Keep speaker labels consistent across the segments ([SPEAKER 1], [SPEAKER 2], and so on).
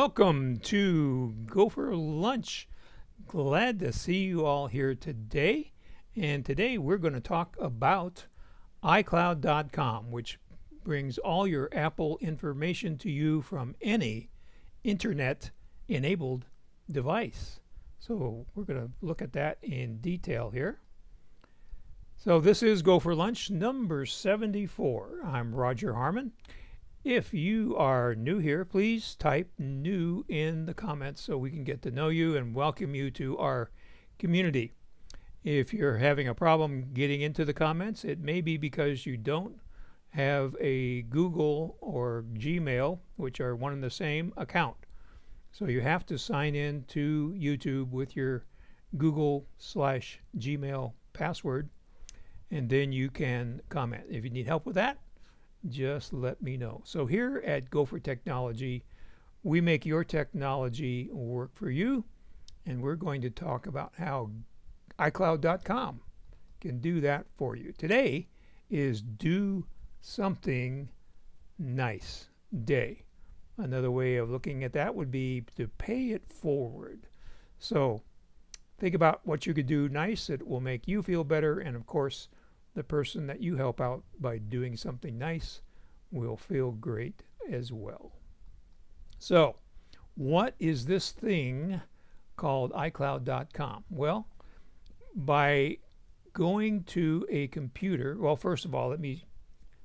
[SPEAKER 1] Welcome to GoFor Lunch. Glad to see you all here today. And today we're going to talk about iCloud.com, which brings all your Apple information to you from any internet-enabled device. So we're going to look at that in detail here. So this is GoFor Lunch number 74. I'm Roger Harmon. If you are new here, please type new in the comments so we can get to know you and welcome you to our community. If you're having a problem getting into the comments, it may be because you don't have a Google or Gmail, which are one and the same account. So you have to sign in to YouTube with your Google/Gmail password, and then you can comment. If you need help with that, just let me know. So here at GoFor Technology, we make your technology work for you, and we're going to talk about how iCloud.com can do that for you. Today is Do Something Nice Day. Another way of looking at that would be to pay it forward. So think about what you could do nice that will make you feel better, and of course the person that you help out by doing something nice will feel great as well. So what is this thing called iCloud.com? Well, by going to a computer, well, first of all, let me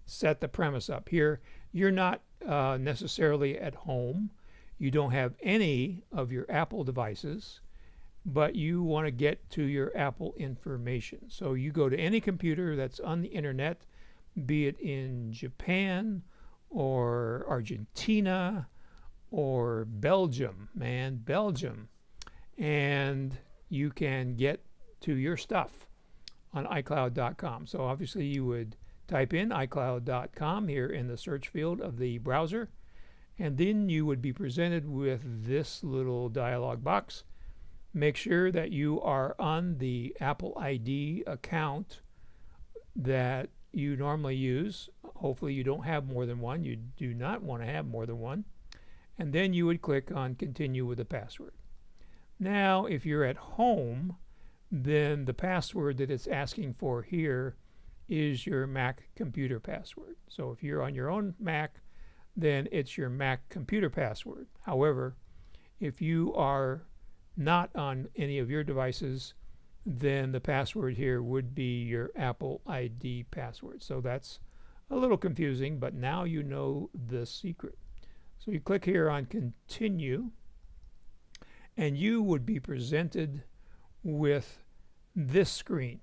[SPEAKER 1] set the premise up here. You're not necessarily at home. You don't have any of your Apple devices, but you want to get to your Apple information. So you go to any computer that's on the internet, be it in Japan or Argentina or Belgium, and you can get to your stuff on iCloud.com. So obviously you would type in iCloud.com here in the search field of the browser, and then you would be presented with this little dialog box. Make sure that you are on the Apple ID account that you normally use. Hopefully you don't have more than one. You do not want to have more than one. And then you would click on Continue with the password. Now, if you're at home, then the password that it's asking for here is your Mac computer password. So if you're on your own Mac, then it's your Mac computer password. However, if you are not on any of your devices, then the password here would be your Apple ID password. So that's a little confusing, but now you know the secret. So you click here on Continue, and you would be presented with this screen.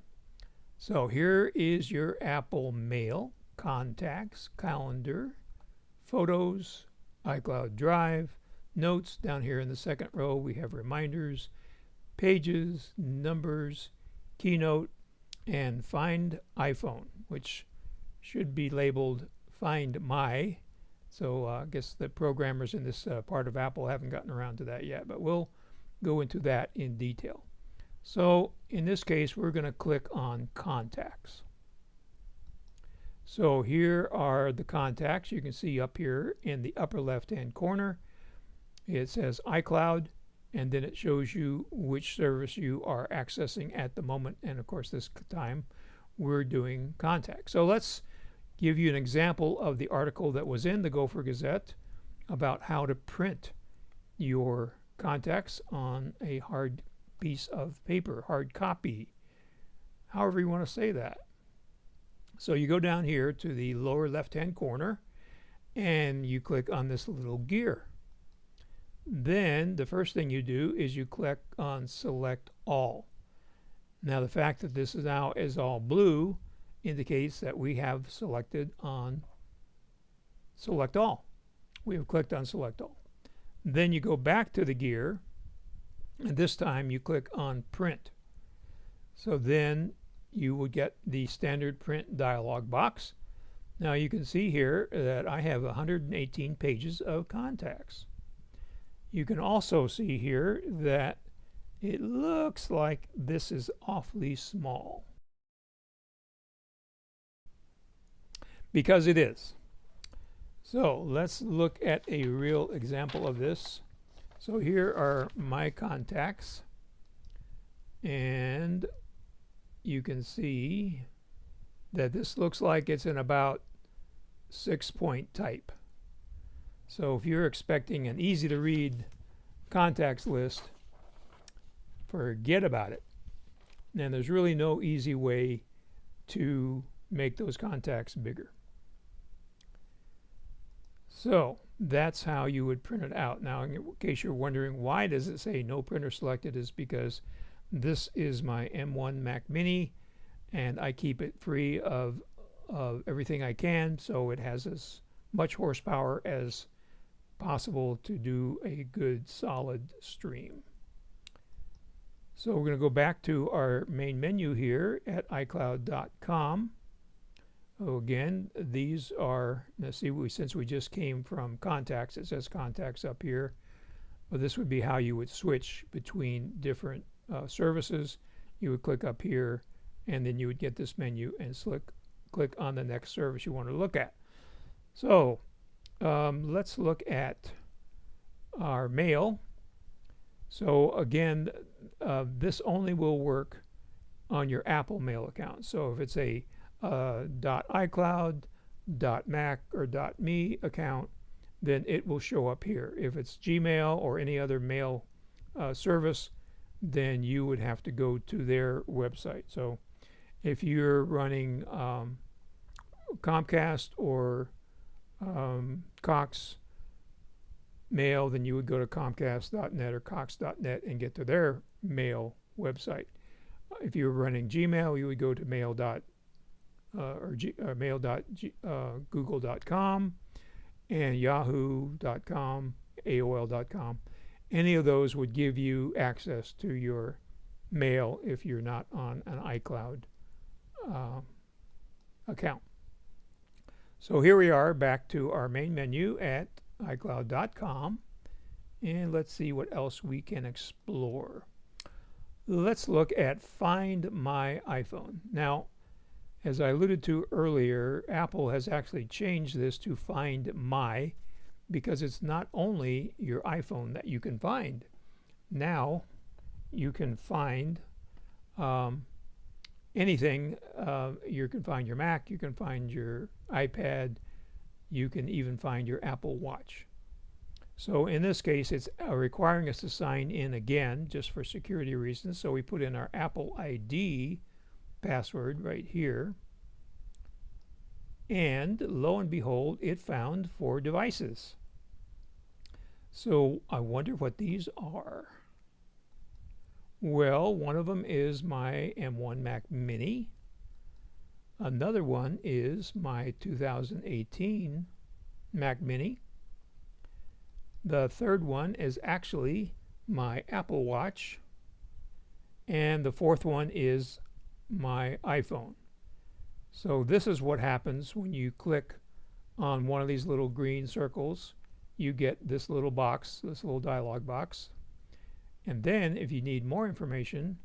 [SPEAKER 1] So here is your Apple Mail, Contacts, Calendar, Photos, iCloud Drive, Notes. Down here in the second row we have Reminders, Pages, Numbers, Keynote, and Find iPhone, which should be labeled Find My. So I guess the programmers in this part of Apple haven't gotten around to that yet, but we'll go into that in detail. So in this case we're going to click on Contacts. So here are the contacts. You can see up here in the upper left hand corner it says iCloud, and then it shows you which service you are accessing at the moment, and of course this time we're doing Contacts. So let's give you an example of the article that was in the GoFor Gazette about how to print your contacts on a hard piece of paper, hard copy, however you want to say that. So you go down here to the lower left hand corner and you click on this little gear. Then the first thing you do is you click on Select All. Now the fact that this now is all blue indicates that we have selected on Select All. We have clicked on Select All. Then you go back to the gear, and this time you click on Print. So then you will get the standard print dialog box. Now you can see here that I have 118 pages of contacts. You can also see here that it looks like this is awfully small, because it is. So let's look at a real example of this. So here are my contacts, and you can see that this looks like it's in about 6-point type. So if you're expecting an easy to read contacts list, forget about it. And there's really no easy way to make those contacts bigger. So that's how you would print it out. Now, in case you're wondering why does it say no printer selected, is because this is my M1 Mac Mini, and I keep it free of everything I can, so it has as much horsepower as possible to do a good solid stream. So we're going to go back to our main menu here at iCloud.com. Oh, again, these are, let's see, since we just came from contacts, it says contacts up here. But this would be how you would switch between different services. You would click up here, and then you would get this menu and click on the next service you want to look at. So let's look at our mail. So again, this only will work on your Apple Mail account. So if it's a .iCloud, .mac, or .me account, then it will show up here. If it's Gmail or any other mail service, then you would have to go to their website. So if you're running Comcast or Cox Mail, then you would go to comcast.net or cox.net and get to their mail website. If you're running Gmail, you would go to mail.google.com and yahoo.com, AOL.com. Any of those would give you access to your mail if you're not on an iCloud account. So here we are back to our main menu at iCloud.com, and let's see what else we can explore. Let's look at Find My iPhone. Now, as I alluded to earlier, Apple has actually changed this to Find My, because it's not only your iPhone that you can find. Now you can find anything. You can find your Mac, you can find your iPad, you can even find your Apple Watch. So in this case, it's requiring us to sign in again just for security reasons. So we put in our Apple ID password right here, and lo and behold, it found 4 devices. So I wonder what these are. Well, one of them is my M1 Mac Mini. Another one is my 2018 Mac Mini. The third one is actually my Apple Watch. And the fourth one is my iPhone. So this is what happens when you click on one of these little green circles. You get this little box, this little dialog box. And then if you need more information,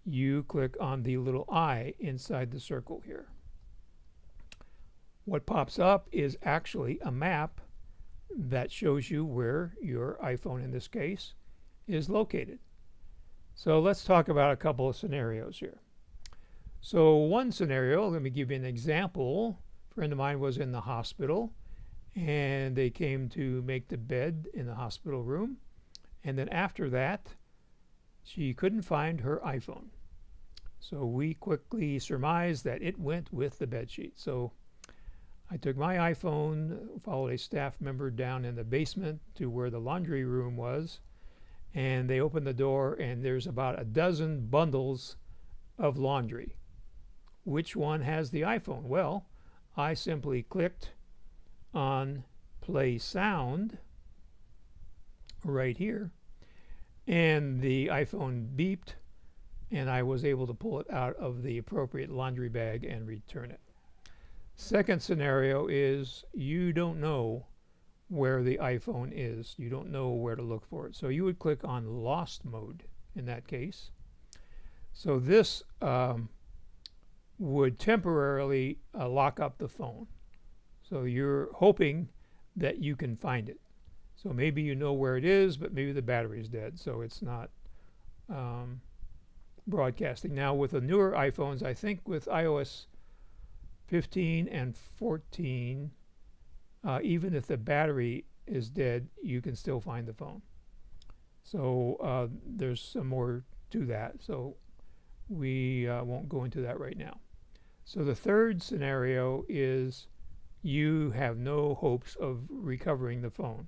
[SPEAKER 1] you click on the little I inside the circle here. What pops up is actually a map that shows you where your iPhone, in this case, is located. So let's talk about a couple of scenarios here. So one scenario, let me give you an example. A friend of mine was in the hospital, and they came to make the bed in the hospital room. And then after that, she couldn't find her iPhone. So we quickly surmised that it went with the bedsheet. So I took my iPhone, followed a staff member down in the basement to where the laundry room was, and they opened the door, and there's about a dozen bundles of laundry. Which one has the iPhone? Well, I simply clicked on play sound right here, and the iPhone beeped, and I was able to pull it out of the appropriate laundry bag and return it. Second scenario is you don't know where the iPhone is. You don't know where to look for it. So you would click on lost mode in that case. So this would temporarily lock up the phone. So you're hoping that you can find it. So maybe you know where it is, but maybe the battery is dead, so it's not broadcasting. Now with the newer iPhones, I think with iOS 15 and 14, even if the battery is dead, you can still find the phone. So there's some more to that, so we won't go into that right now. So the third scenario is you have no hopes of recovering the phone.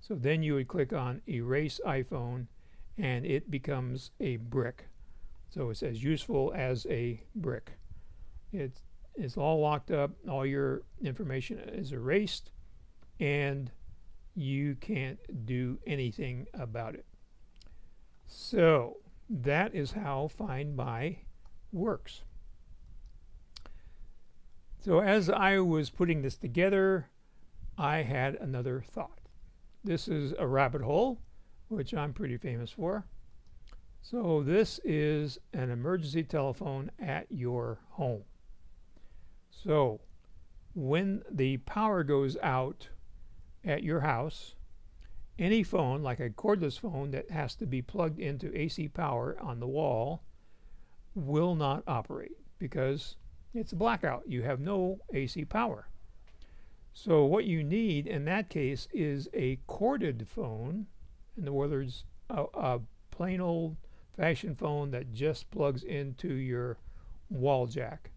[SPEAKER 1] So then you would click on Erase iPhone and it becomes a brick. So it's as useful as a brick. It's all locked up, all your information is erased, and you can't do anything about it. So that is how Find My works. So as I was putting this together, I had another thought. This is a rabbit hole, which I'm pretty famous for. So this is an emergency telephone at your home. So when the power goes out at your house, any phone, like a cordless phone that has to be plugged into AC power on the wall, will not operate because it's a blackout. You have no AC power. So what you need in that case is a corded phone. In other words, a plain old fashioned phone that just plugs into your wall jack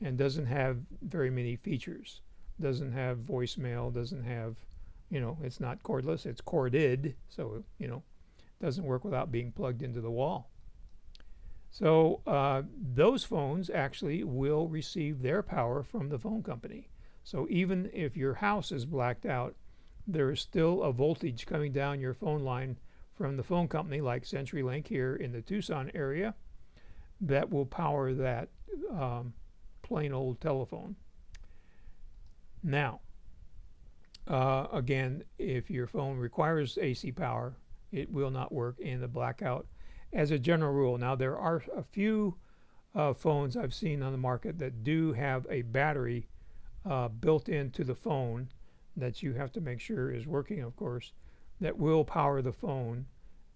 [SPEAKER 1] and doesn't have very many features. Doesn't have voicemail, doesn't have, it's not cordless, it's corded, so, doesn't work without being plugged into the wall. So those phones actually will receive their power from the phone company. So even if your house is blacked out, there is still a voltage coming down your phone line from the phone company, like CenturyLink here in the Tucson area, that will power that plain old telephone. Now, again, if your phone requires AC power, it will not work in the blackout as a general rule. Now, there are a few phones I've seen on the market that do have a battery built into the phone that you have to make sure is working, of course, that will power the phone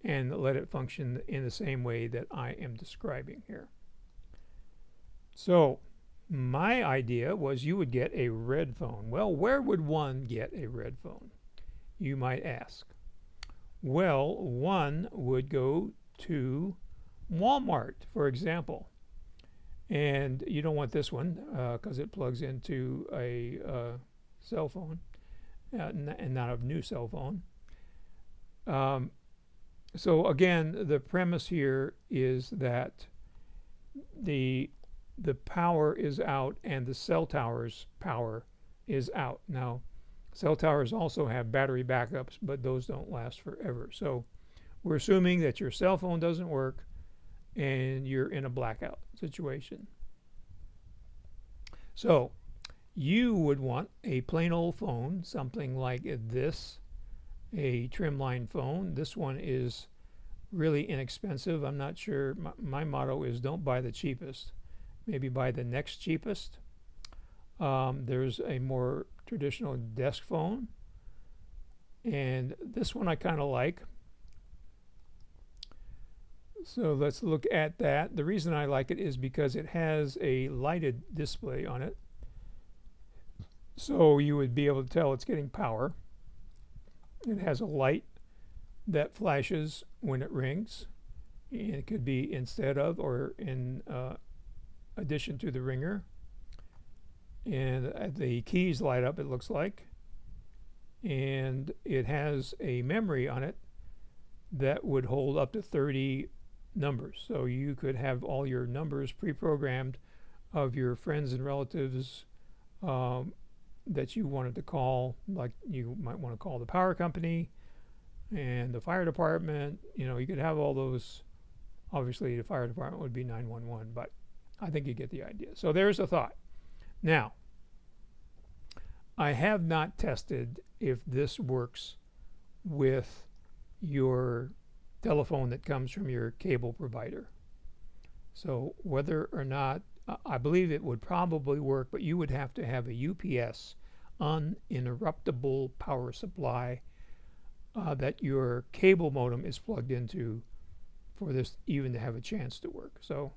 [SPEAKER 1] and let it function in the same way that I am describing here. So my idea was you would get a red phone. Well, where would one get a red phone, you might ask? Well, one would go to Walmart, for example. And you don't want this one because it plugs into a cell phone and not a new cell phone. So again, the premise here is that the power is out and the cell tower's power is out. Now, cell towers also have battery backups, but those don't last forever. So we're assuming that your cell phone doesn't work and you're in a blackout situation. So you would want a plain old phone, something like this, a trimline phone. This one is really inexpensive. I'm not sure. My motto is don't buy the cheapest. Maybe buy the next cheapest. There's a more traditional desk phone. And this one I kind of like. So let's look at that. The reason I like it is because it has a lighted display on it. So you would be able to tell it's getting power. It has a light that flashes when it rings. And it could be instead of or in addition to the ringer. And the keys light up, it looks like. And it has a memory on it that would hold up to 30 numbers. So you could have all your numbers pre-programmed of your friends and relatives that you wanted to call, like you might want to call the power company and the fire department. You could have all those. Obviously, the fire department would be 911, but I think you get the idea. So there's a thought. Now, I have not tested if this works with your telephone that comes from your cable provider. So whether or not, I believe it would probably work, but you would have to have a UPS, uninterruptible power supply, that your cable modem is plugged into for this even to have a chance to work. So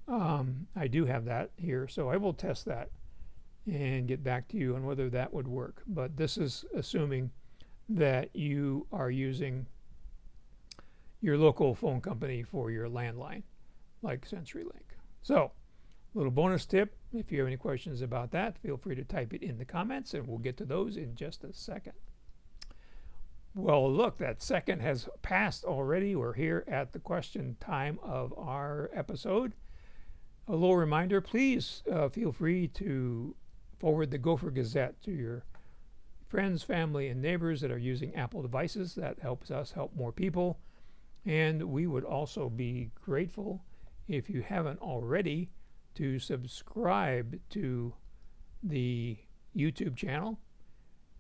[SPEAKER 1] I do have that here, so I will test that and get back to you on whether that would work. But this is assuming that you are using your local phone company for your landline, like CenturyLink. So, little bonus tip, if you have any questions about that, feel free to type it in the comments and we'll get to those in just a second. Well, look, that second has passed already. We're here at the question time of our episode. A little reminder, please feel free to forward the GoFor Gazette to your friends, family, and neighbors that are using Apple devices. That helps us help more people. And we would also be grateful if you haven't already to subscribe to the YouTube channel.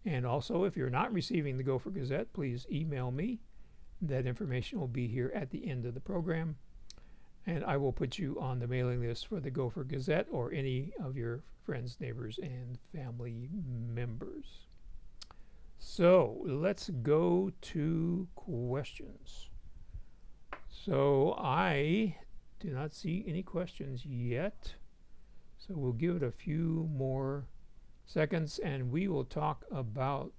[SPEAKER 1] And also, if you're not receiving the GoFor Gazette, please email me. That information will be here at the end of the program. And I will put you on the mailing list for the GoFor Gazette or any of your friends, neighbors, and family members. So let's go to questions. So I do not see any questions yet. So we'll give it a few more seconds and we will talk about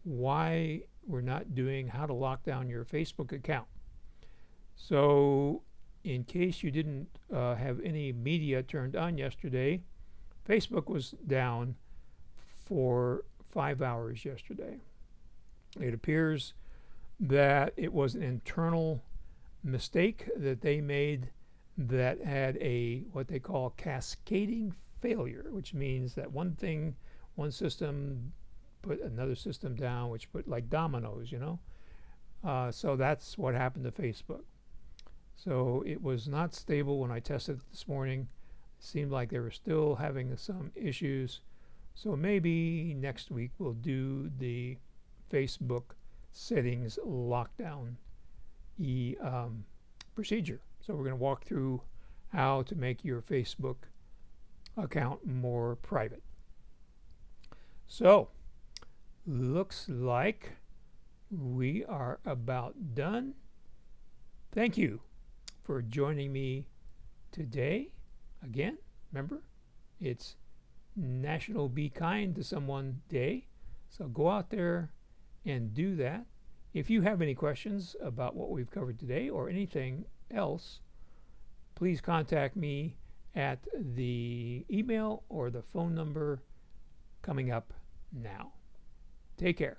[SPEAKER 1] why we're not doing how to lock down your Facebook account. So in case you didn't have any media turned on yesterday, Facebook was down for 5 hours yesterday. It appears that it was an internal mistake that they made that had a what they call cascading failure, which means that one system put another system down, which put like dominoes, so that's what happened to Facebook. So it was not stable when I tested it this morning. It seemed like they were still having some issues. So maybe next week we'll do the Facebook settings lockdown procedure. So we're going to walk through how to make your Facebook account more private. So looks like we are about done. Thank you for joining me today. Again, remember, it's National Be Kind to Someone Day. So go out there and do that. If you have any questions about what we've covered today or anything else, please contact me at the email or the phone number coming up now. Take care.